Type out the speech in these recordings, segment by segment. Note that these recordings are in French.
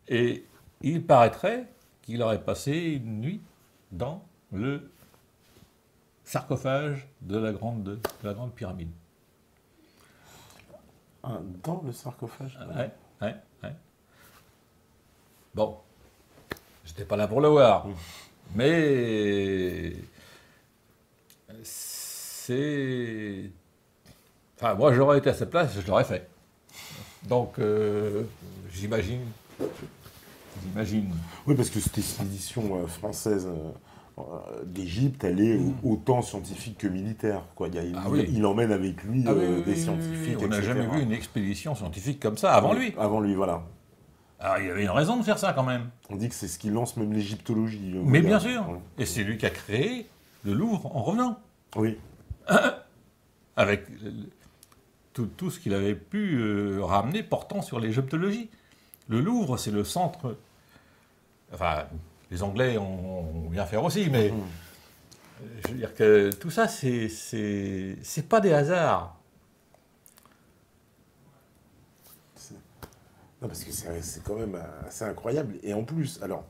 Et il paraîtrait qu'il aurait passé une nuit dans le sarcophage de la grande pyramide. Ah, dans le sarcophage. Ouais, ouais, ouais. Bon, j'étais pas là pour le voir, mais c'est... Enfin, moi, j'aurais été à sa place, je l'aurais fait. Donc, j'imagine. Oui, parce que cette expédition française d'Égypte, elle est autant scientifique que militaire, quoi. Ah oui. Il emmène avec lui Ah oui, oui, des oui, scientifiques, on n'a etc. jamais vu une expédition scientifique comme ça avant lui. Avant lui, voilà. Alors, il y avait une raison de faire ça quand même. On dit que c'est ce qui lance même l'égyptologie. Mais bien moderne. sûr. Ouais. Et c'est lui qui a créé le Louvre en revenant. Oui. Avec tout ce qu'il avait pu ramener portant sur l'égyptologie. Le Louvre, c'est le centre. Enfin, les Anglais ont bien fait aussi, mais je veux dire que tout ça, c'est pas des hasards. Non, parce que c'est quand même assez incroyable. Et en plus, alors,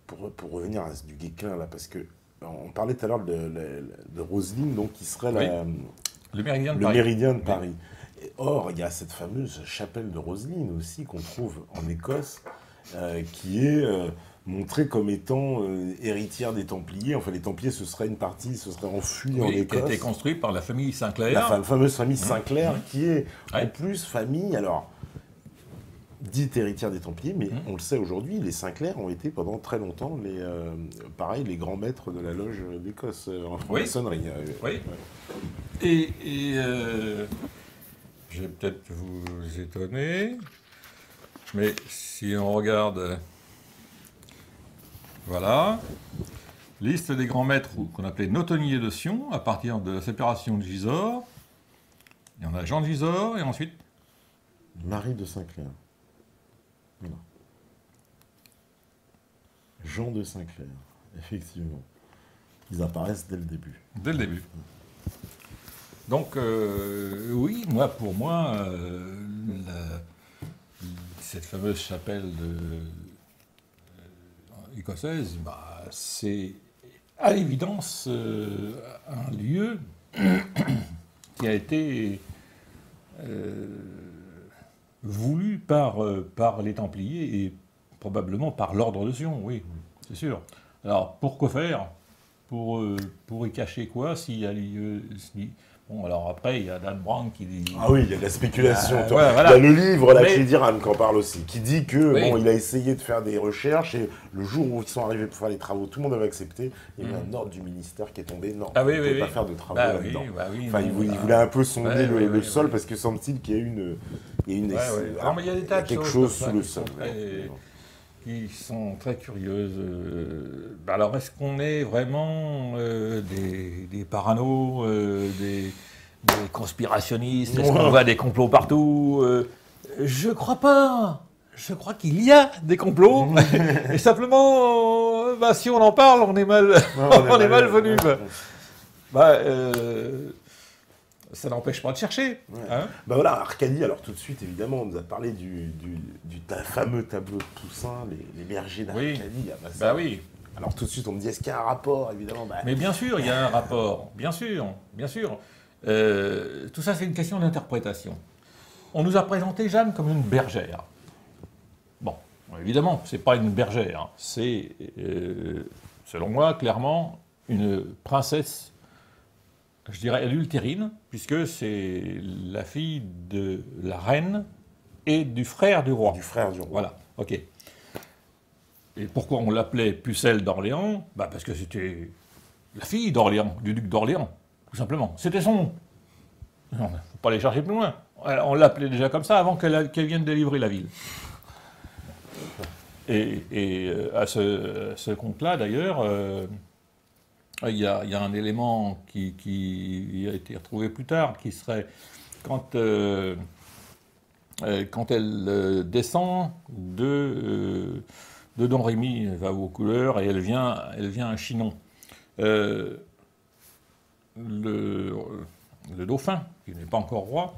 pour revenir à du Guesclin, là, parce que on parlait tout à l'heure de Roselyne, donc qui serait Oui. Le méridien de le Paris. méridien de Paris. Et or, il y a cette fameuse chapelle de Roselyne aussi qu'on trouve en Écosse, qui est montrée comme étant héritière des Templiers. Enfin, les Templiers, ce serait une partie, se serait enfuie en Oui, qui a Écosse. été construit par la famille Sinclair. La fameuse famille Sinclair, qui est en Ouais. plus famille, alors, dite héritière des Templiers, mais on le sait aujourd'hui, les Sinclair ont été pendant très longtemps pareil, les grands maîtres de la loge d'Écosse en franc-maçonnerie. Oui. Et je vais peut-être vous étonner, mais si on regarde, voilà, liste des grands maîtres qu'on appelait notonniers de Sion, à partir de la séparation de Gisors. Il y en a Jean de Gisors, et ensuite Marie de Sinclair. Voilà. Jean de Sinclair, effectivement. Ils apparaissent dès le début. dès le début. Donc, oui, pour moi, cette fameuse chapelle écossaise, c'est à l'évidence un lieu qui a été voulu par les Templiers et probablement par l'ordre de Sion, oui, c'est sûr. Alors, pour quoi faire pour y cacher quoi s'il y a lieu... Bon, alors après, il y a Dan Brown qui dit... Ah oui, il y a de la spéculation. Ouais, Il voilà. y a le livre, la Mais- clé d'Iran, qui en parle aussi, qui dit que Oui. bon, il a essayé de faire des recherches et le jour où ils sont arrivés pour faire les travaux, tout le monde avait accepté. Il y a eu un ordre du ministère qui est tombé. Non, Ah vous oui, ne oui, pouvez pas oui. faire de travaux Bah là-dedans. oui, bah oui, Enfin, non, il bah- voulait un peu sonder Ouais, le oui, sol oui. parce que semble-t-il qu'il y a une Ouais, ouais. Non, mais il y a des tas de quelque choses chose comme ça sous le qui sol. sont qui sont très curieuses. Alors, est-ce qu'on est vraiment des parano, des conspirationnistes? Est-ce qu'on voit des complots partout? Je crois pas. Je crois qu'il y a des complots. Et simplement, si on en parle, on est mal, on est malvenu. Ça n'empêche pas de chercher. Ouais. Hein. Bah voilà, Arcadie, alors tout de suite, évidemment, on nous a parlé du fameux tableau de Poussin, les bergers d'Arcadie. Oui. Ah bah ça. Bah oui. Alors tout de suite, on me dit, est-ce qu'il y a un rapport, évidemment Mais bien sûr, il y a un rapport. Bien sûr, bien sûr. Tout ça, c'est une question d'interprétation. On nous a présenté Jeanne comme une bergère. Bon, évidemment, c'est pas une bergère. C'est, selon moi, clairement, une princesse, je dirais adultérine, puisque c'est la fille de la reine et du frère du roi. Du frère du roi. Voilà, ok. Et pourquoi on l'appelait Pucelle d'Orléans? Parce que c'était la fille d'Orléans, du duc d'Orléans, tout simplement. C'était son nom. Il ne faut pas aller chercher plus loin. On l'appelait déjà comme ça avant qu'elle vienne délivrer la ville. Et à ce compte-là, d'ailleurs, il y a un élément qui a été retrouvé plus tard, qui serait quand elle descend de Don Rémy, elle va aux couleurs et elle vient à Chinon. Le dauphin, qui n'est pas encore roi,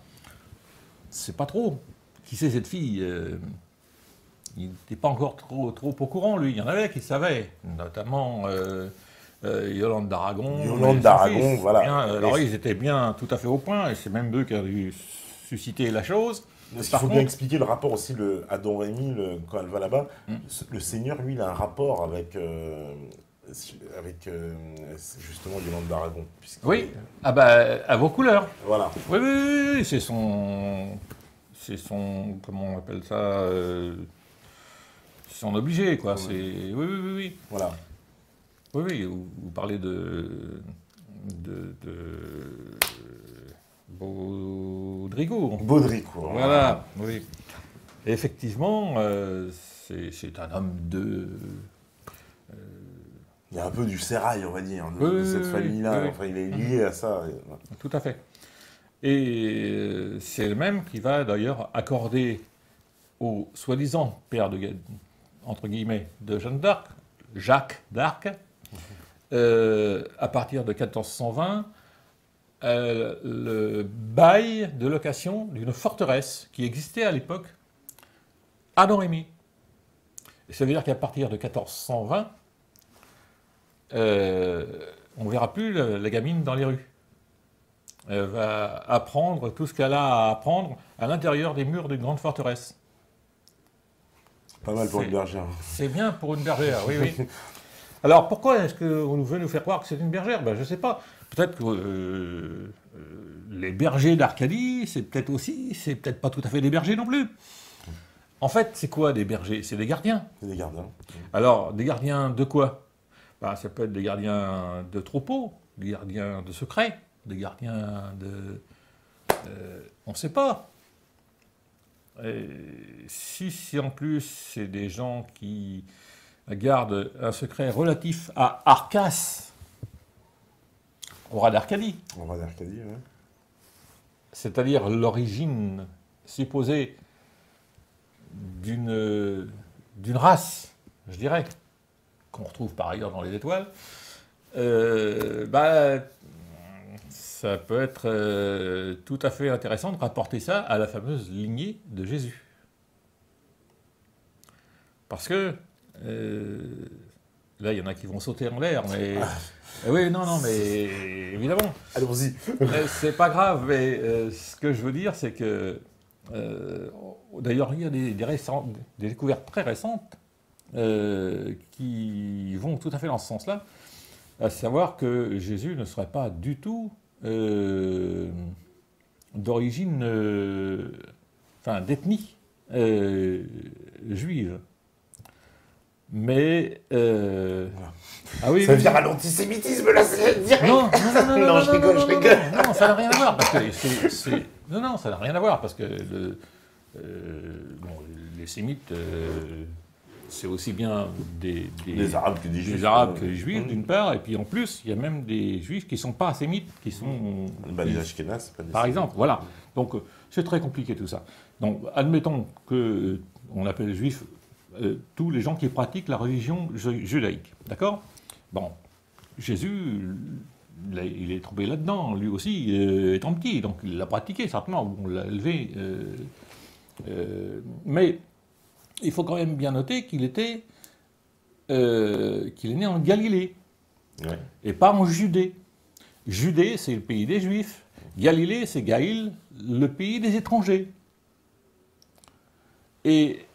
c'est pas trop. Qui c'est cette fille? il n'était pas encore trop au courant, lui. Il y en avait qui savaient, notamment Yolande d'Aragon. Yolande d'Aragon, voilà. Alors ils étaient bien tout à fait au point, et c'est même eux qui ont dû susciter la chose. Il faut bien expliquer le rapport aussi à Don Rémy, quand elle va là-bas. Le Seigneur, lui, il a un rapport avec justement Yolande d'Aragon. Oui, à vos couleurs. Voilà. Oui, c'est son, comment on appelle ça, c'est son obligé, quoi. Oui. Oui. Voilà. Oui, vous parlez de Baudricourt. Baudricourt. Voilà, oui. Et effectivement, c'est un homme de... Il y a un peu du sérail, on va dire, de cette famille-là. Oui. Enfin, il est lié à ça. Tout à fait. Et c'est le même qui va d'ailleurs accorder au soi-disant père entre guillemets, de Jeanne d'Arc, Jacques d'Arc, à partir de 1420, le bail de location d'une forteresse qui existait à l'époque à Domrémy. Ça veut dire qu'à partir de 1420, on ne verra plus la gamine dans les rues. Elle va apprendre tout ce qu'elle a à apprendre à l'intérieur des murs d'une grande forteresse. Pas mal pour une bergère. C'est bien pour une bergère, oui. Alors pourquoi est-ce qu'on veut nous faire croire que c'est une bergère? Je ne sais pas. Peut-être que les bergers d'Arcadie, c'est peut-être pas tout à fait des bergers non plus. En fait, c'est quoi des bergers? C'est des gardiens. C'est des gardiens. Alors, des gardiens de quoi? Ça peut être des gardiens de troupeaux, des gardiens de secrets, des gardiens de... on ne sait pas. Si en plus c'est des gens qui gardent un secret relatif à Arcas, roi d'Arcadie. Roi d'Arcadie, oui. C'est-à-dire l'origine supposée d'une race, je dirais, qu'on retrouve par ailleurs dans les étoiles, ça peut être tout à fait intéressant de rapporter ça à la fameuse lignée de Jésus. Parce que, là, il y en a qui vont sauter en l'air, mais... oui, non, mais évidemment. Allons-y. C'est pas grave, mais ce que je veux dire, c'est que... d'ailleurs, il y a des découvertes très récentes qui vont tout à fait dans ce sens-là, à savoir que Jésus ne serait pas du tout d'origine, d'ethnie juive. Mais... Ah oui, ça veut dire à l'antisémitisme, là, c'est direct. Non, je rigole. Non, ça n'a rien à voir, parce que non, ça n'a rien à voir, parce que les sémites, c'est aussi bien des Arabes que des Juifs. Des Arabes que des Juifs, d'une part, et puis en plus, il y a même des Juifs qui ne sont pas sémites, qui sont... les Ashkénazes, pas des par exemple, voilà. Donc, c'est très compliqué tout ça. Donc, admettons qu'on appelle Juifs tous les gens qui pratiquent la religion judaïque, d'accord? Bon, Jésus, il est tombé là-dedans, lui aussi, étant petit, donc il l'a pratiqué, certainement, on l'a élevé. Mais il faut quand même bien noter qu'il est né en Galilée, et pas en Judée. Judée, c'est le pays des Juifs. Galilée, c'est Gaïl, le pays des étrangers. Et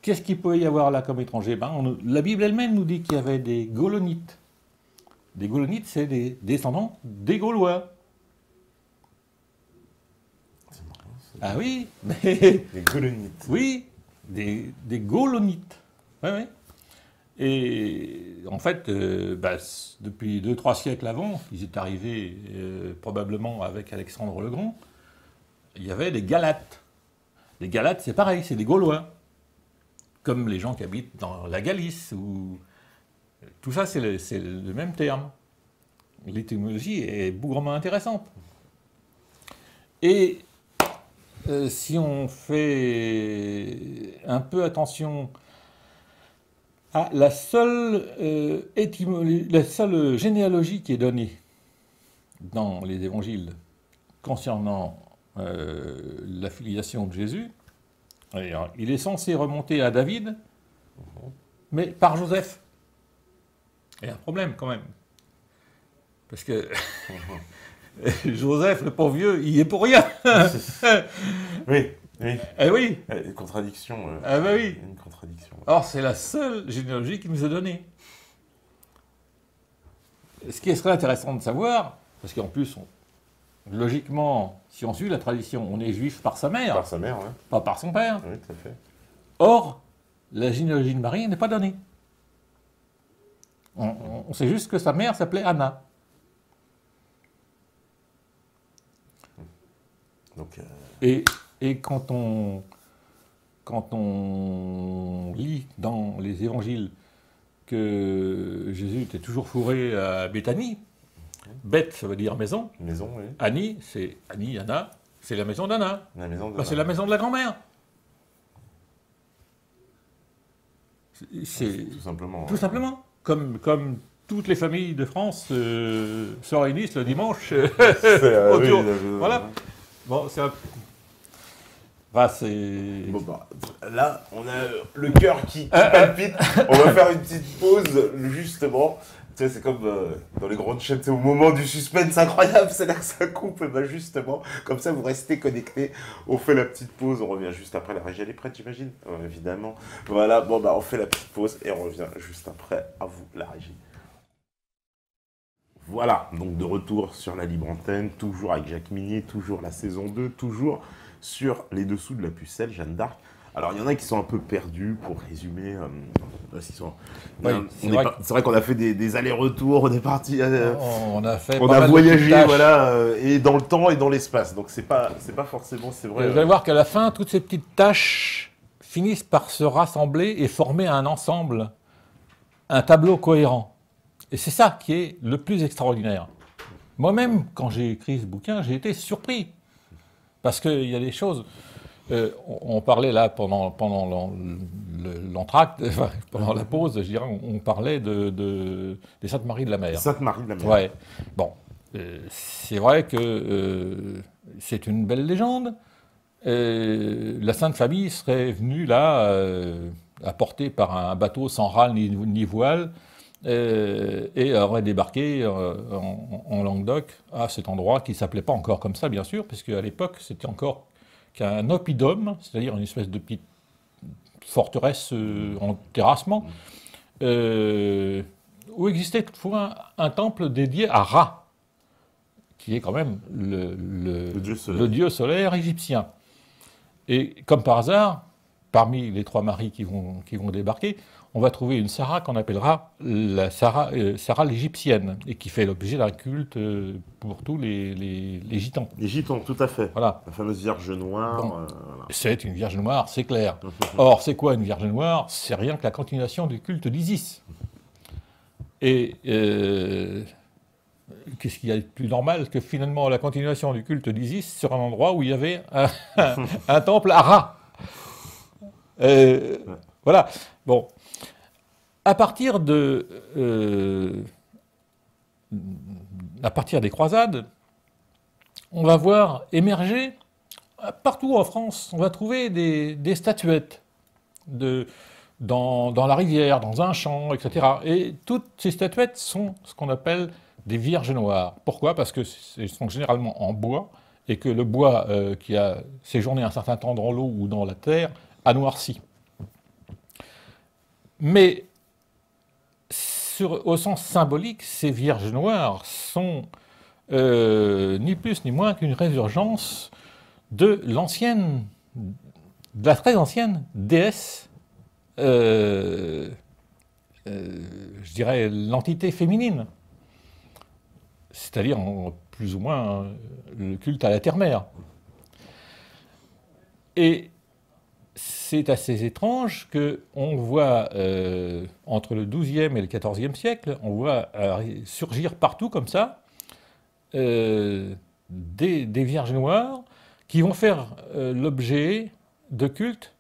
qu'est-ce qu'il peut y avoir là comme étranger? La Bible elle-même nous dit qu'il y avait des Gaulonites. Des Gaulonites, c'est des descendants des Gaulois. Ah oui, mais... Des Gaulonites. Oui, des Gaulonites. Oui. Et en fait, depuis 2-3 siècles avant, ils étaient arrivés probablement avec Alexandre le Grand, il y avait des Galates. Les Galates, c'est pareil, c'est des Gaulois. Comme les gens qui habitent dans la Galice. Tout ça, c'est le même terme. L'étymologie est bougrement intéressante. Et si on fait un peu attention à la seule généalogie qui est donnée dans les évangiles concernant la filiation de Jésus, Alors, il est censé remonter à David, mais par Joseph. Il y a un problème quand même. Parce que Joseph, le pauvre vieux, il y est pour rien. Oui, oui. Eh oui. Une contradiction. Ah bah oui. Une contradiction. Or, c'est la seule généalogie qui nous est donnée. Ce qui serait intéressant de savoir, parce qu'en plus, logiquement, si on suit la tradition, on est juif par sa mère, Par sa mère, ouais. pas par son père. Oui, tout à fait. Or, la généalogie de Marie n'est pas donnée. On sait juste que sa mère s'appelait Anna. Donc, Et quand on lit dans les évangiles que Jésus était toujours fourré à Béthanie, Beth, ça veut dire maison, maison, oui. Annie, Anna, c'est la maison d'Anna. La maison de Bah, c'est la maison de la grand-mère. C'est Tout simplement. tout simplement. Comme toutes les familles de France se réunissent le dimanche autour. Voilà. Bon, c'est un... Enfin, c'est... Bon, bah, là, on a le cœur qui palpite. On va faire une petite pause, justement. Tu sais, c'est comme dans les grandes chaînes, c'est au moment du suspense incroyable, c'est là que ça coupe. Et bah, justement, comme ça, vous restez connectés. On fait la petite pause, on revient juste après. La régie, elle est prête, j'imagine. Évidemment. Voilà, bon, bah, on fait la petite pause et on revient juste après. À vous, la régie. Voilà, donc de retour sur la libre antenne, toujours avec Jacques Minier, toujours la saison 2, toujours sur les dessous de la pucelle, Jeanne d'Arc. Alors, il y en a qui sont un peu perdus, pour résumer. C'est vrai qu'on a fait des allers-retours, on est parti. On a voyagé, voilà, et dans le temps et dans l'espace. Donc, c'est pas forcément, c'est vrai. Vous allez voir qu'à la fin, toutes ces petites tâches finissent par se rassembler et former un ensemble, un tableau cohérent. Et c'est ça qui est le plus extraordinaire. Moi-même, quand j'ai écrit ce bouquin, j'ai été surpris. Parce qu'il y a des choses... on parlait là pendant l'entracte, enfin, pendant la pause, je dirais, on parlait des Saintes Maries de la Mer. Sainte Marie de la Mer. Ouais. Bon, c'est vrai que c'est une belle légende. La Sainte Famille serait venue là, apportée par un bateau sans râle ni voile, et aurait débarqué en Languedoc, à cet endroit qui ne s'appelait pas encore comme ça, bien sûr, puisque à l'époque, c'était encore qu'un oppidum, c'est-à-dire une espèce de petite forteresse en terrassement, où existait toutefois un temple dédié à Ra, qui est quand même le dieu solaire égyptien. Et comme par hasard, parmi les trois maris qui vont débarquer, on va trouver une Sarah qu'on appellera la Sarah l'égyptienne, et qui fait l'objet d'un culte pour tous les gitans. Les gitans, tout à fait. Voilà. La fameuse Vierge Noire. Bon, voilà. c'est une Vierge Noire, c'est clair. Or, c'est quoi une Vierge Noire? C'est rien que la continuation du culte d'Isis. Et qu'est-ce qu'il y a de plus normal que finalement la continuation du culte d'Isis sur un endroit où il y avait un temple à Ra. Voilà. Bon. À partir des croisades, on va voir émerger, partout en France, on va trouver des statuettes dans la rivière, dans un champ, etc. Et toutes ces statuettes sont ce qu'on appelle des vierges noires. Pourquoi? Parce qu'elles sont généralement en bois, et que le bois qui a séjourné un certain temps dans l'eau ou dans la terre a noirci. Mais au sens symbolique, ces vierges noires sont ni plus ni moins qu'une résurgence de la très ancienne déesse, je dirais l'entité féminine, c'est-à-dire plus ou moins le culte à la terre-mère. Et c'est assez étrange qu'on voit, entre le XIIe et le XIVe siècle, on voit surgir partout comme ça des vierges noires qui vont faire l'objet de cultes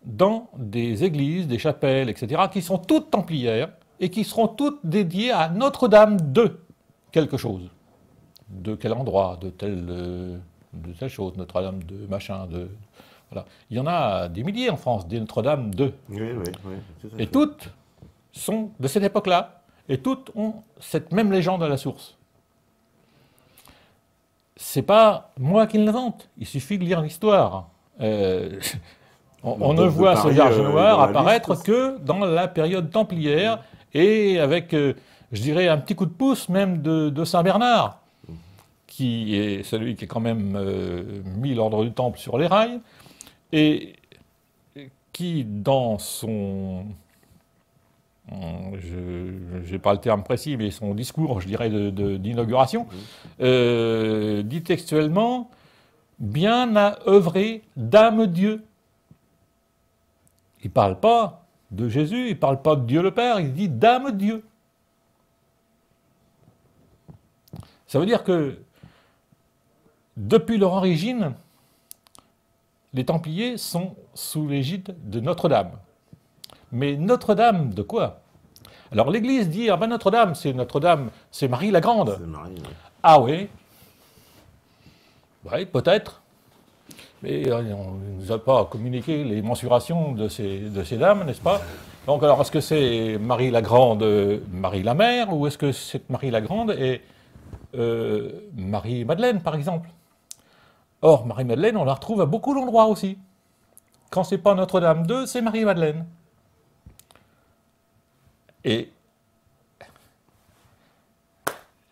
dans des églises, des chapelles, etc., qui sont toutes templières et qui seront toutes dédiées à Notre-Dame de quelque chose. De quel endroit, de telle chose, Notre-Dame de machin, Voilà. Il y en a des milliers en France, des Notre-Dame 2. Oui, oui, oui. Et toutes sont de cette époque-là. Et toutes ont cette même légende à la source. C'est pas moi qui l'invente. Il suffit de lire l'histoire. On ne voit ce Vierge noire apparaître que dans la période templière et avec, je dirais, un petit coup de pouce même de Saint Bernard, qui est celui qui a quand même mis l'ordre du Temple sur les rails et qui, dans son... je n'ai pas le terme précis, mais son discours, je dirais, d'inauguration, dit textuellement « Bien à œuvrer, Dame Dieu ». Il ne parle pas de Jésus, il ne parle pas de Dieu le Père, il dit « Dame Dieu ». Ça veut dire que, depuis leur origine, les Templiers sont sous l'égide de Notre-Dame. Mais Notre-Dame de quoi? Alors l'Église dit, ah ben Notre-Dame, c'est Marie la Grande. C'est Marie, oui. Ah oui? Oui, peut-être. Mais on ne nous a pas communiqué les mensurations de ces dames, n'est-ce pas? Donc alors, est-ce que c'est Marie la Grande, Marie la Mère, ou est-ce que cette Marie la Grande est Marie-Madeleine, par exemple? Or, Marie-Madeleine, on la retrouve à beaucoup d'endroits aussi. Quand c'est pas Notre-Dame 2, c'est Marie-Madeleine. Et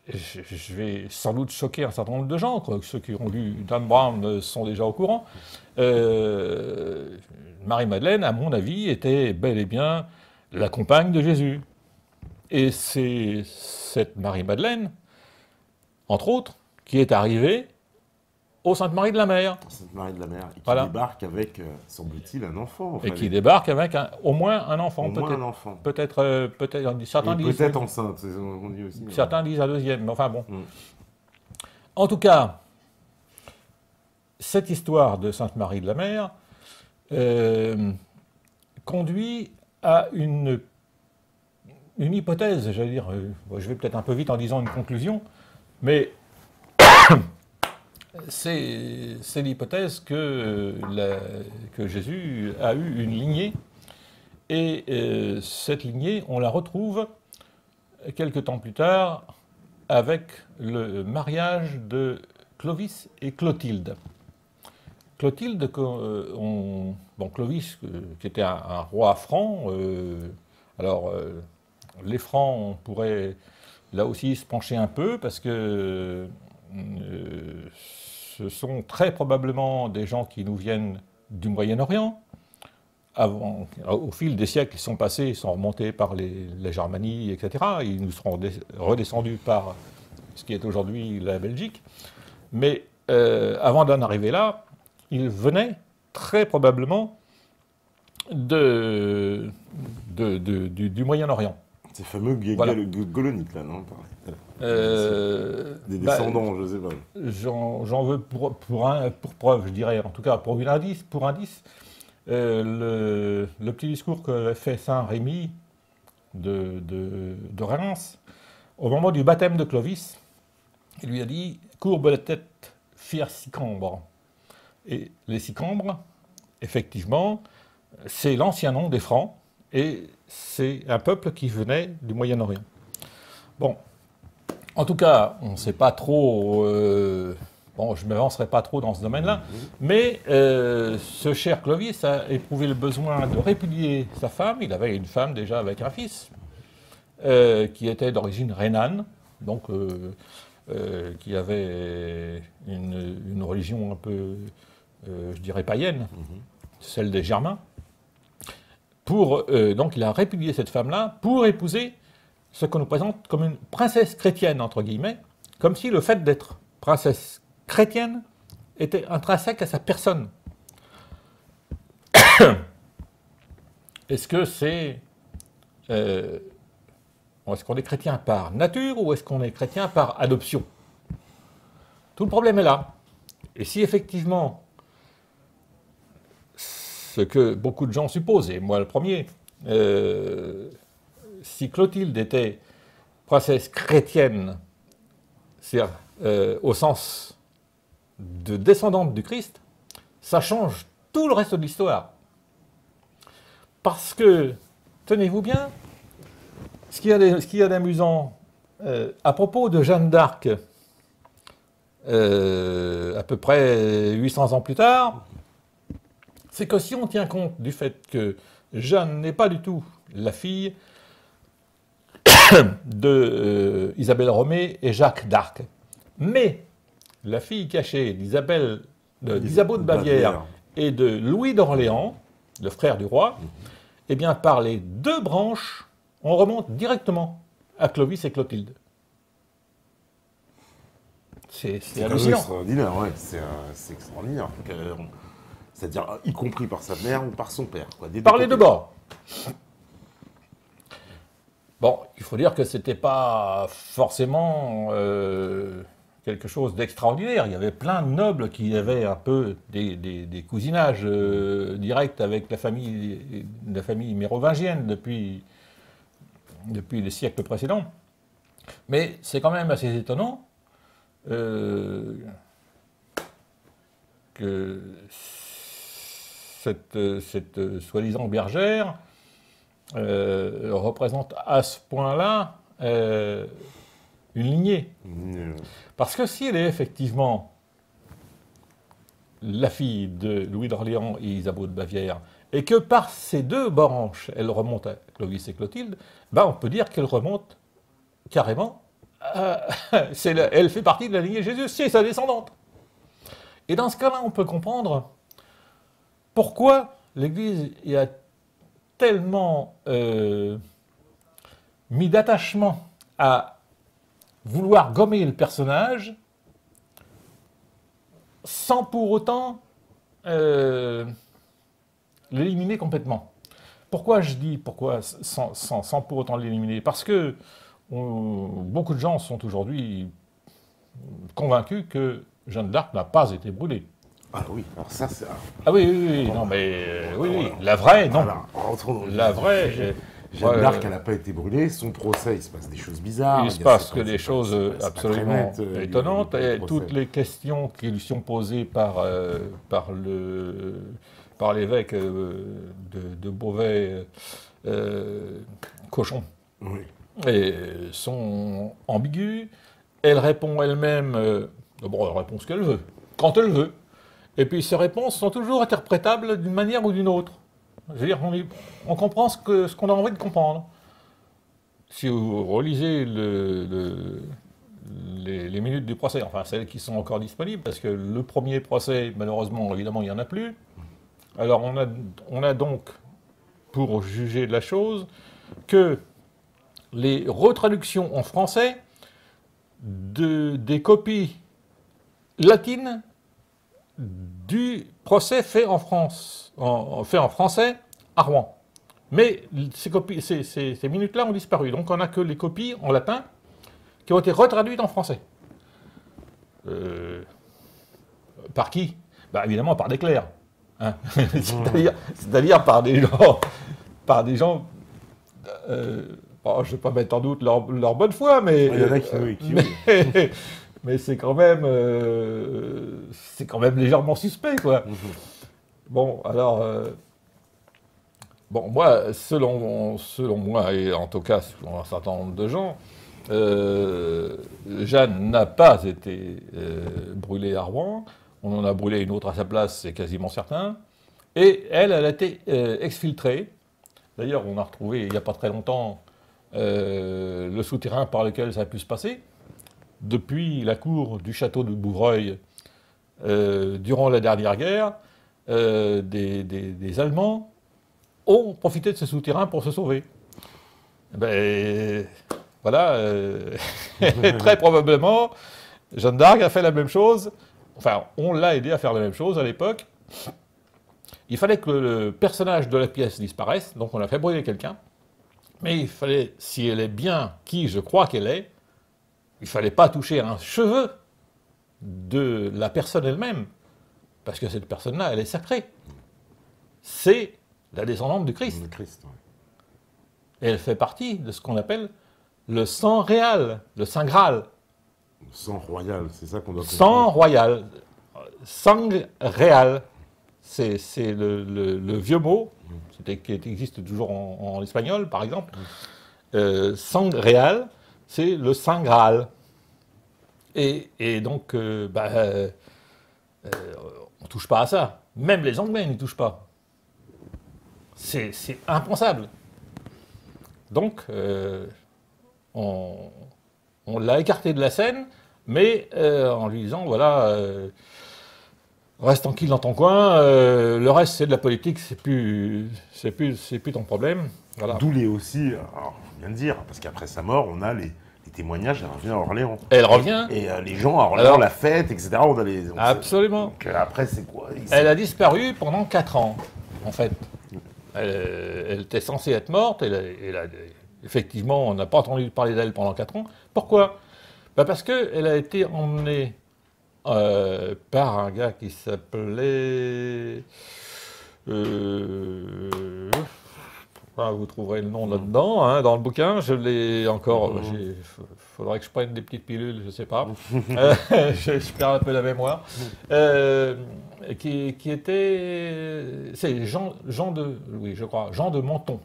je vais sans doute choquer un certain nombre de gens, quoi. Ceux qui ont lu Dan Brown sont déjà au courant. Marie-Madeleine, à mon avis, était bel et bien la compagne de Jésus. Et c'est cette Marie-Madeleine, entre autres, qui est arrivée au Sainte-Marie de la Mer. Sainte-Marie de la Mer, et qui Voilà. débarque avec, semble-t-il, un enfant. Enfin, Et qui débarque avec au moins un enfant, au moins peut-être. un enfant. Peut-être, certains disent. Peut-être enceinte, on dit aussi. Certains disent un deuxième, mais enfin bon. Mm. En tout cas, cette histoire de Sainte-Marie de la Mer conduit à une hypothèse, j'allais dire, je vais peut-être un peu vite en disant une conclusion, mais c'est l'hypothèse que Jésus a eu une lignée, et cette lignée, on la retrouve quelque temps plus tard avec le mariage de Clovis et Clotilde. Clotilde, Clovis, qui était un roi franc, les francs, on pourrait là aussi se pencher un peu, parce que ce sont très probablement des gens qui nous viennent du Moyen-Orient. Au fil des siècles qui sont passés, ils sont remontés par les Germanies, etc. Ils nous seront redescendus par ce qui est aujourd'hui la Belgique. Mais avant d'en arriver là, ils venaient très probablement du Moyen-Orient. Ces fameux Golonites, là, non? Des descendants, je ne sais pas. J'en veux pour preuve, je dirais, en tout cas pour indice, le petit discours qu'avait fait Saint Rémy de Reims, au moment du baptême de Clovis, il lui a dit « Courbe la tête, fier Sicambre ». Et les Sicambres, effectivement, c'est l'ancien nom des Francs, et c'est un peuple qui venait du Moyen-Orient. Bon, en tout cas, on ne sait pas trop... je ne m'avancerai pas trop dans ce domaine-là, mais ce cher Clovis a éprouvé le besoin de répudier sa femme. Il avait une femme déjà avec un fils, qui était d'origine rhénane, donc qui avait une religion un peu, je dirais, païenne, celle des Germains. Donc il a répudié cette femme-là pour épouser ce qu'on nous présente comme une princesse chrétienne, entre guillemets, comme si le fait d'être princesse chrétienne était intrinsèque à sa personne. Est-ce que c'est... est-ce qu'on est chrétien par nature ou est-ce qu'on est chrétien par adoption? Tout le problème est là. Et si effectivement, ce que beaucoup de gens supposent, et moi le premier, si Clotilde était princesse chrétienne, c'est-à-dire au sens de descendante du Christ, ça change tout le reste de l'histoire. Parce que, tenez-vous bien, ce qu'il y a d'amusant, à propos de Jeanne d'Arc, à peu près 800 ans plus tard, c'est que si on tient compte du fait que Jeanne n'est pas du tout la fille de Isabelle Romée et Jacques d'Arc, mais la fille cachée d'Isabeau de Bavière et de Louis d'Orléans, le frère du roi, eh bien par les deux branches, on remonte directement à Clovis et Clotilde. C'est hallucinant. Extraordinaire, ouais, c'est extraordinaire. C'est-à-dire, y compris par sa mère ou par son père. Quoi, par les deux bords. Bon, il faut dire que c'était pas forcément quelque chose d'extraordinaire. Il y avait plein de nobles qui avaient un peu des cousinages directs avec la famille mérovingienne depuis les siècles précédents. Mais c'est quand même assez étonnant que cette soi-disant bergère représente à ce point-là une lignée. Parce que si elle est effectivement la fille de Louis d'Orléans et Isabeau de Bavière, et que par ces deux branches, elle remonte à Clovis et Clotilde, ben on peut dire qu'elle remonte carrément, elle fait partie de la lignée de Jésus, c'est sa descendante. Et dans ce cas-là, on peut comprendre pourquoi l'Église y a tellement mis d'attachement à vouloir gommer le personnage sans pour autant l'éliminer complètement. Pourquoi je dis sans pour autant l'éliminer? Parce que beaucoup de gens sont aujourd'hui convaincus que Jeanne d'Arc n'a pas été brûlée. Ah oui, alors ça c'est... Ah oui, non mais... oui, la vraie, non. Voilà, la vraie... Jeanne d'Arc, elle n'a pas été brûlée, son procès, il se passe des choses bizarres. Il se passe que des choses absolument étonnantes, et toutes les questions qui lui sont posées par l'évêque de Beauvais, Cochon, oui. Et sont ambiguës. Elle répond elle-même, bon, elle répond ce qu'elle veut, quand elle veut. Et puis ces réponses sont toujours interprétables d'une manière ou d'une autre. Je veux dire, on comprend ce qu'on a envie de comprendre. Si vous relisez les minutes du procès, enfin celles qui sont encore disponibles, parce que le premier procès, malheureusement, évidemment, il n'y en a plus. Alors on a donc, pour juger de la chose, que les retraductions en français des copies latines du procès fait en France, fait en français à Rouen. Mais ces minutes-là ont disparu. Donc on n'a que les copies en latin qui ont été retraduites en français. Par qui? Bah, évidemment par des clercs. Hein. C'est-à-dire par des gens bon, je ne vais pas mettre en doute leur bonne foi, mais... Il y en a qui mais c'est quand même légèrement suspect, quoi. Bon, alors... bon, moi, selon moi, et en tout cas selon un certain nombre de gens, Jeanne n'a pas été brûlée à Rouen. On en a brûlé une autre à sa place, c'est quasiment certain. Et elle a été exfiltrée. D'ailleurs, on a retrouvé, il n'y a pas très longtemps, le souterrain par lequel ça a pu se passer. Depuis la cour du château de Bouvreuil, durant la dernière guerre, des Allemands ont profité de ce souterrain pour se sauver. Ben, voilà, très probablement, Jeanne d'Arc a fait la même chose. Enfin, on l'a aidé à faire la même chose à l'époque. Il fallait que le personnage de la pièce disparaisse, donc on a fait brûler quelqu'un. Mais il fallait, si elle est bien qui je crois qu'elle est, il ne fallait pas toucher un cheveu de la personne elle-même, parce que cette personne-là, elle est sacrée. C'est la descendante du Christ. Le Christ, ouais. Et elle fait partie de ce qu'on appelle le sang réal, le Saint Graal. Le sang royal, c'est ça qu'on doit comprendre. Sang royal, sang réal. c'est le vieux mot, qui existe toujours en espagnol, par exemple. Sang réal, c'est le Saint Graal. Et donc, on ne touche pas à ça. Même les Anglais n'y touchent pas. C'est impensable. Donc, on l'a écarté de la scène, mais en lui disant, voilà, reste tranquille dans ton coin, le reste c'est de la politique, c'est plus ton problème. Voilà. D'où les aussi, alors, je viens de dire, parce qu'après sa mort, on a les témoignages, elle revient à Orléans. Elle revient. Et les gens à Orléans, la fête, etc. Absolument. Donc après, c'est quoi? Elle a disparu pendant 4 ans, en fait. Elle était censée être morte, effectivement, on n'a pas entendu parler d'elle pendant 4 ans. Pourquoi? Parce qu'elle a été emmenée par un gars qui s'appelait... vous trouverez le nom là-dedans, hein, dans le bouquin, je l'ai encore... Il faudrait que je prenne des petites pilules, je ne sais pas. Je perds un peu la mémoire. Qui était... C'est Jean de Menton,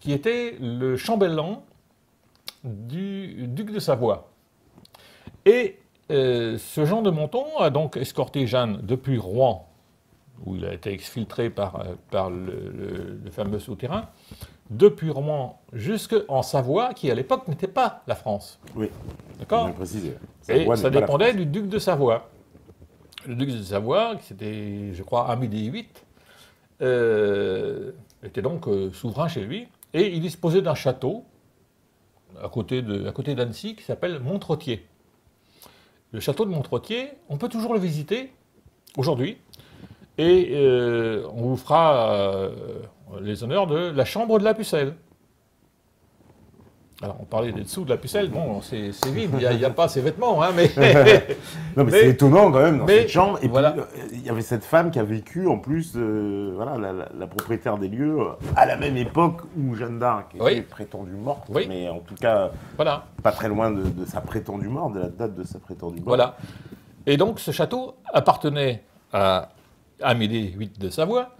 qui était le chambellan du duc de Savoie. Et ce Jean de Menton a donc escorté Jeanne depuis Rouen, où il a été exfiltré par le fameux souterrain, depuis Rouen jusqu'en Savoie, qui à l'époque n'était pas la France. Oui, d'accord. Bien précisé. Et ça dépendait du duc de Savoie. Le duc de Savoie, qui c'était, je crois, Amédée VIII, était donc souverain chez lui, et il disposait d'un château à côté d'Annecy qui s'appelle Montrottier. Le château de Montrottier, on peut toujours le visiter aujourd'hui, et on vous fera les honneurs de la chambre de la Pucelle. Alors, on parlait des dessous de la Pucelle, bon, c'est vide, il n'y a pas ses vêtements, hein, mais... non, mais c'est étonnant quand même, dans cette chambre. Et voilà. puis, il y avait cette femme qui a vécu, en plus, voilà, la propriétaire des lieux, à la même époque où Jeanne d'Arc était prétendue morte, mais en tout cas, pas très loin de sa prétendue mort, de la date de sa prétendue mort. Voilà. Et donc, ce château appartenait à Amédée VIII de Savoie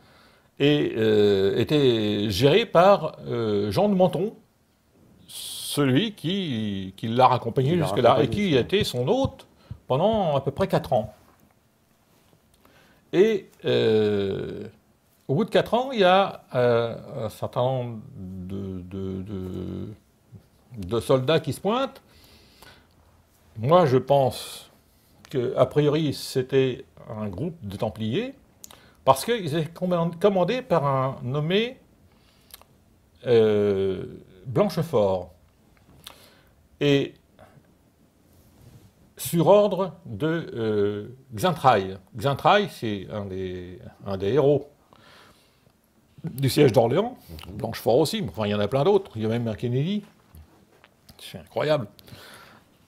et était géré par Jean de Menton, celui qui l'a raccompagné jusque-là et qui a été son hôte pendant à peu près 4 ans. Et au bout de 4 ans, il y a un certain nombre de soldats qui se pointent. Moi, je pense qu'a priori, c'était un groupe de Templiers, parce qu'ils étaient commandés par un nommé Blanchefort. Et sur ordre de Xaintrailles. Xaintrailles, c'est un des héros du siège d'Orléans. Blanchefort aussi, mais enfin, il y en a plein d'autres. Il y a même un Kennedy. C'est incroyable.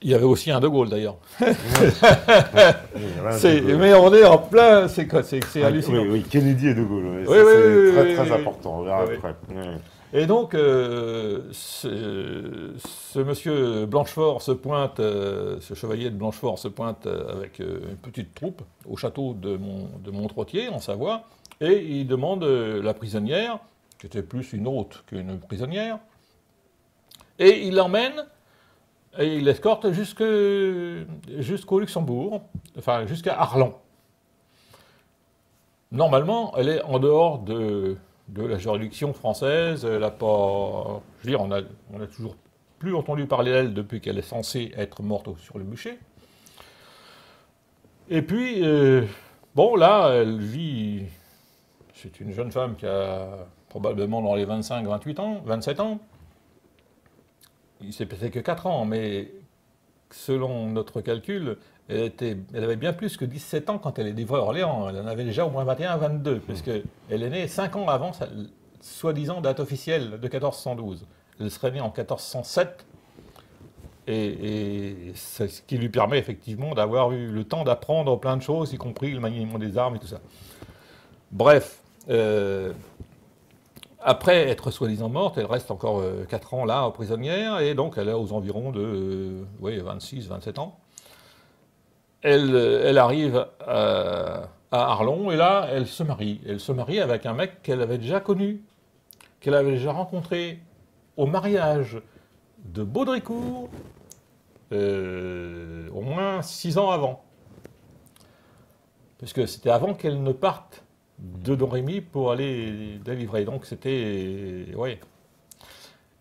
Il y avait aussi un De Gaulle, d'ailleurs. Mais on est en plein... C'est hallucinant. Oui, Kennedy et De Gaulle. C'est très important. On verra après. Et donc, ce monsieur Blanchefort se pointe, ce chevalier de Blanchefort se pointe avec une petite troupe au château de Montrottier, en Savoie, et il demande la prisonnière, qui était plus une hôte qu'une prisonnière, et il l'emmène, et il l'escorte jusqu'au Luxembourg, enfin jusqu'à Arlon. Normalement, elle est en dehors de la juridiction française, elle a pas... Je veux dire, on a toujours plus entendu parler d'elle depuis qu'elle est censée être morte sur le bûcher. Et puis, bon, là, elle vit... C'est une jeune femme qui a probablement dans les 27 ans. Il s'est passé que 4 ans, mais selon notre calcul, elle avait bien plus que 17 ans quand elle est livrée à Orléans. Elle en avait déjà au moins 21, 22, puisqu'elle est née 5 ans avant sa soi-disant date officielle de 1412. Elle serait née en 1407, et c'est ce qui lui permet effectivement d'avoir eu le temps d'apprendre plein de choses, y compris le maniement des armes et tout ça. Bref, après être soi-disant morte, elle reste encore 4 ans là, prisonnière, et donc elle est aux environs de 26, 27 ans. Elle arrive à Arlon, et là, elle se marie. Elle se marie avec un mec qu'elle avait déjà connu, qu'elle avait déjà rencontré au mariage de Baudricourt, au moins 6 ans avant. Parce que c'était avant qu'elle ne parte de Domrémy pour aller délivrer. Donc c'était... ouais.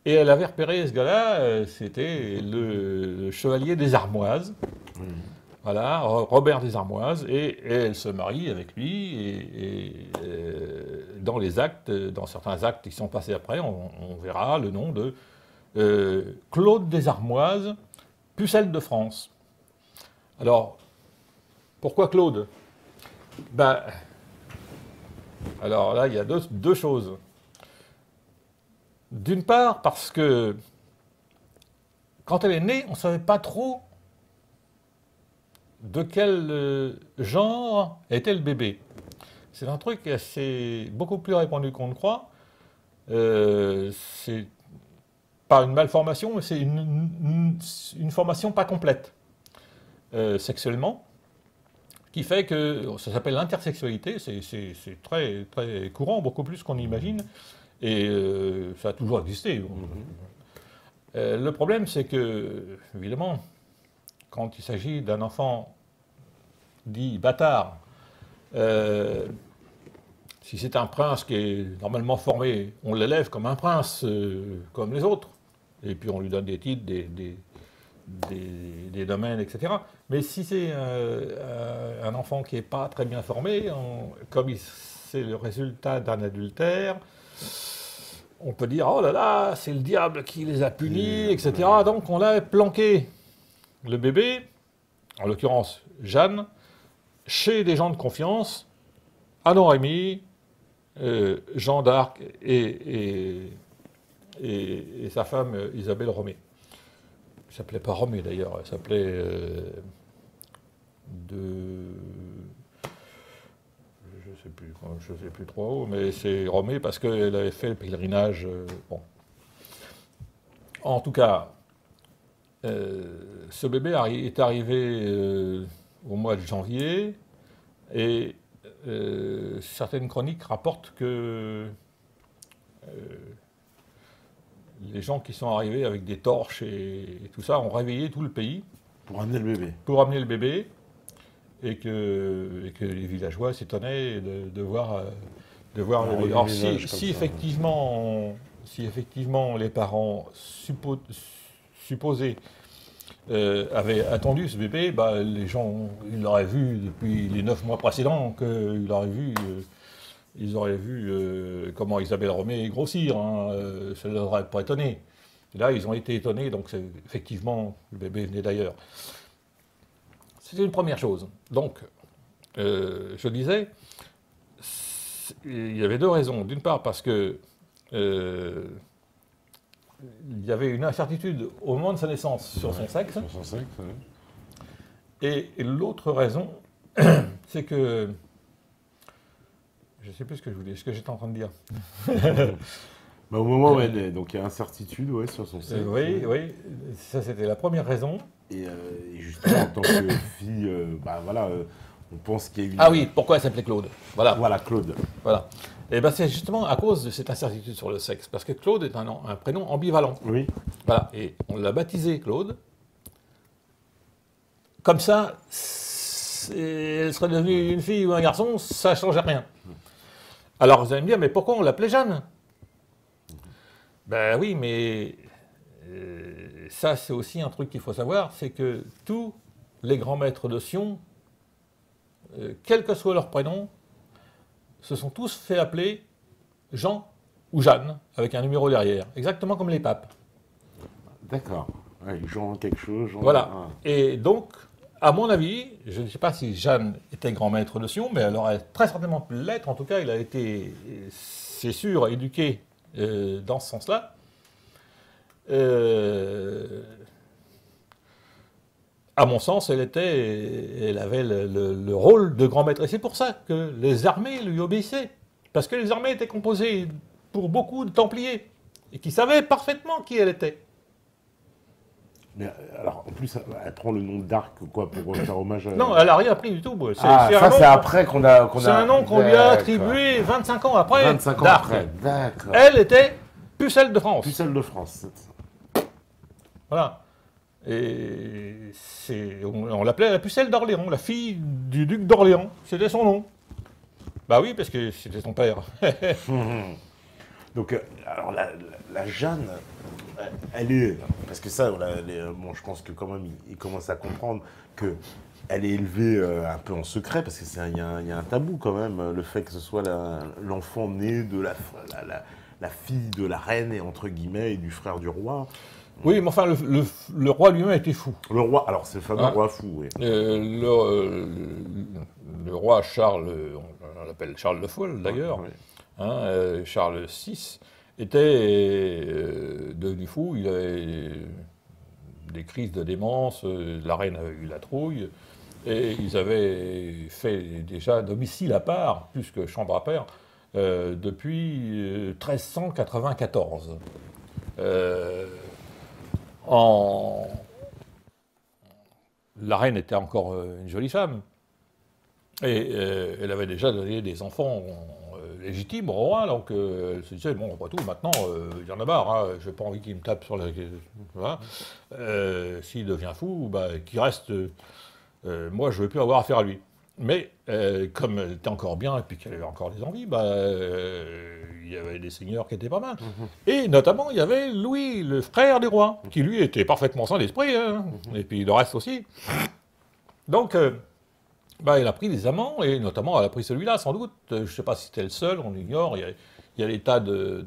Et elle avait repéré ce gars-là, c'était le chevalier des Armoises. Mmh. Voilà, Robert des Armoises, et elle se marie avec lui, dans les actes, dans certains actes qui sont passés après, on verra le nom de Claude des Armoises, Pucelle de France. Alors, pourquoi Claude? Ben, alors là, il y a deux choses. D'une part, parce que quand elle est née, on ne savait pas trop de quel genre était le bébé. C'est un truc assez beaucoup plus répandu qu'on ne croit. C'est pas une malformation, mais c'est une formation pas complète sexuellement, qui fait que ça s'appelle l'intersexualité. C'est très, très courant, beaucoup plus qu'on imagine, et ça a toujours existé. Le problème, c'est que, évidemment, quand il s'agit d'un enfant dit bâtard, si c'est un prince qui est normalement formé, on l'élève comme un prince, comme les autres, et puis on lui donne des titres, des domaines, etc. Mais si c'est un enfant qui n'est pas très bien formé, comme c'est le résultat d'un adultère, on peut dire, oh là là, c'est le diable qui les a punis, etc. Donc on a planqué le bébé, en l'occurrence Jeanne, chez des gens de confiance, à Domrémy, Jean d'Arc et sa femme Isabelle Romée. Elle ne s'appelait pas Romée d'ailleurs, elle s'appelait je ne sais plus trop, mais c'est Romée parce qu'elle avait fait le pèlerinage. Bon. En tout cas, ce bébé est arrivé au mois de janvier, et certaines chroniques rapportent que les gens qui sont arrivés avec des torches et tout ça ont réveillé tout le pays. Pour amener le bébé. Pour amener le bébé, et que les villageois s'étonnaient de voir le bébé. Alors si effectivement les parents supposés avaient attendu ce bébé, bah, les gens, ils l'auraient vu depuis les 9 mois précédents, ils auraient vu comment Isabelle Romée grossir, hein, ça ne les aurait pas étonnés. Et là, ils ont été étonnés, donc effectivement, le bébé venait d'ailleurs. C'était une première chose. Donc, je disais, il y avait 2 raisons. D'une part, parce que il y avait une incertitude au moment de sa naissance sur son sexe. Sur son sexe, oui. Et l'autre raison, c'est que... Je ne sais plus ce que j'étais en train de dire. Bah, au moment où elle est, donc il y a incertitude, ouais, sur son sexe. Oui, ça c'était la première raison. Et justement, en tant que fille, bah voilà, on pense qu'il y a eu... Ah oui, pourquoi elle s'appelait Claude? Voilà. Voilà, Claude. Voilà. Et ben c'est justement à cause de cette incertitude sur le sexe, parce que Claude est un prénom ambivalent. Oui. Voilà. Et on l'a baptisé Claude. Comme ça, elle serait devenue une fille ou un garçon, ça ne changeait rien. Alors vous allez me dire, mais pourquoi on l'appelait Jeanne? Ben oui, mais ça c'est aussi un truc qu'il faut savoir, c'est que tous les grands maîtres de Sion, quel que soit leur prénom, se sont tous fait appeler Jean ou Jeanne, avec un numéro derrière, exactement comme les papes. D'accord. Ouais, Jean quelque chose, Jean... Voilà. Ah. Et donc, à mon avis, je ne sais pas si Jeanne était grand maître de Sion, mais elle aurait très certainement pu l'être. En tout cas, il a été, c'est sûr, éduqué dans ce sens-là. À mon sens, elle avait le rôle de grand maître. Et c'est pour ça que les armées lui obéissaient. Parce que les armées étaient composées pour beaucoup de Templiers, et qui savaient parfaitement qui elle était. Mais alors, plus, elle prend le nom d'Arc, quoi, pour faire hommage à... Non, elle n'a rien pris du tout. C'est après qu'on a... C'est un nom qu'on lui a attribué 25 ans après. 25 ans après, d'accord. Elle était Pucelle de France. Pucelle de France. Voilà. Et on l'appelait la Pucelle d'Orléans, la fille du duc d'Orléans. C'était son nom. Bah oui, parce que c'était son père. Donc, alors la Jeanne, elle est... Parce que ça, bon, je pense que quand même, il commence à comprendre que elle est élevée un peu en secret, parce qu'il y a un tabou quand même, le fait que ce soit l'enfant né de la fille de la reine, et entre guillemets, et du frère du roi. Oui, mais enfin, le roi lui-même était fou. Le roi, alors c'est le fameux roi fou, oui. Le roi Charles, on l'appelle Charles le Fol d'ailleurs, Oui. Charles VI, était devenu fou, il avait des crises de démence, la reine avait eu la trouille, et ils avaient fait déjà domicile à part, plus que chambre à part, depuis 1394. La reine était encore une jolie femme, et elle avait déjà donné des enfants légitimes au roi, donc elle se disait, bon, après tout, maintenant, il y en a marre, hein, j'ai pas envie qu'il me tape sur la... Voilà. S'il devient fou, bah, qu'il reste... moi, je ne veux plus avoir affaire à lui. Mais, comme elle était encore bien, et puis qu'elle avait encore des envies, bah, il y avait des seigneurs qui étaient pas mal. Et notamment, il y avait Louis, le frère du roi, qui lui était parfaitement sain d'esprit, hein, et puis le reste aussi. Donc, bah, elle a pris des amants, et notamment, elle a pris celui-là, sans doute. Je ne sais pas si c'était le seul, on l'ignore. Il y a des tas de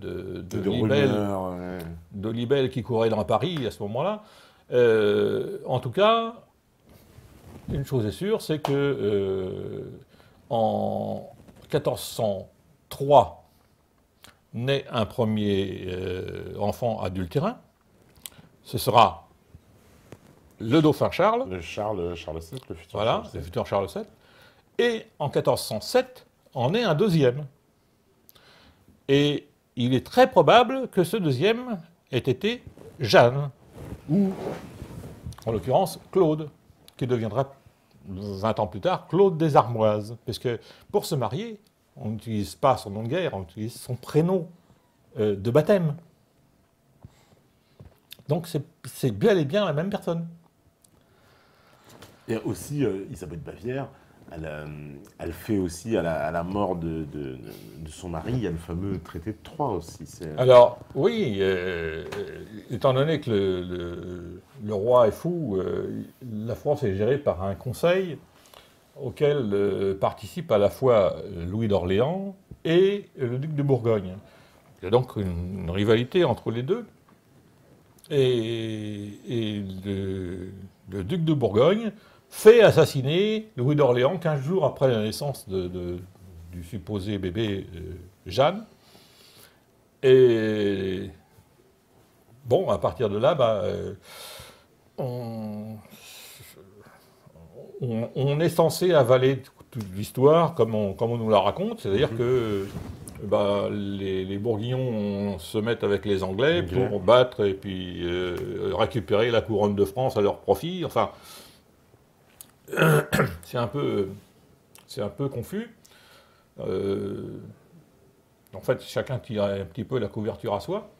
libelles qui couraient dans Paris à ce moment-là. En tout cas, une chose est sûre, c'est que en 1403 naît un premier enfant adultérin. Ce sera le dauphin Charles. Le Charles VII, le futur Voilà, Charles VII. le futur Charles VII. Et en 1407, en est un deuxième. Et il est très probable que ce deuxième ait été Jeanne, ou en l'occurrence Claude, qui deviendra 20 ans plus tard Claude des Armoises. Parce que pour se marier, on n'utilise pas son nom de guerre, on utilise son prénom de baptême. Donc c'est bel et bien la même personne. Et aussi, Isabelle de Bavière, elle fait aussi, à la mort de son mari, il y a le fameux traité de Troyes aussi. Alors, oui, étant donné que le roi est fou, la France est gérée par un conseil auquel participe à la fois Louis d'Orléans et le duc de Bourgogne. Il y a donc une rivalité entre les deux. Et le duc de Bourgogne fait assassiner Louis d'Orléans 15 jours après la naissance du supposé bébé Jeanne. Et bon, à partir de là, bah, on est censé avaler toute l'histoire comme on nous la raconte, c'est-à-dire que bah, les Bourguignons se mettent avec les Anglais pour battre et puis récupérer la couronne de France à leur profit. Enfin, c'est un peu confus. En fait, chacun tire un petit peu la couverture à soi.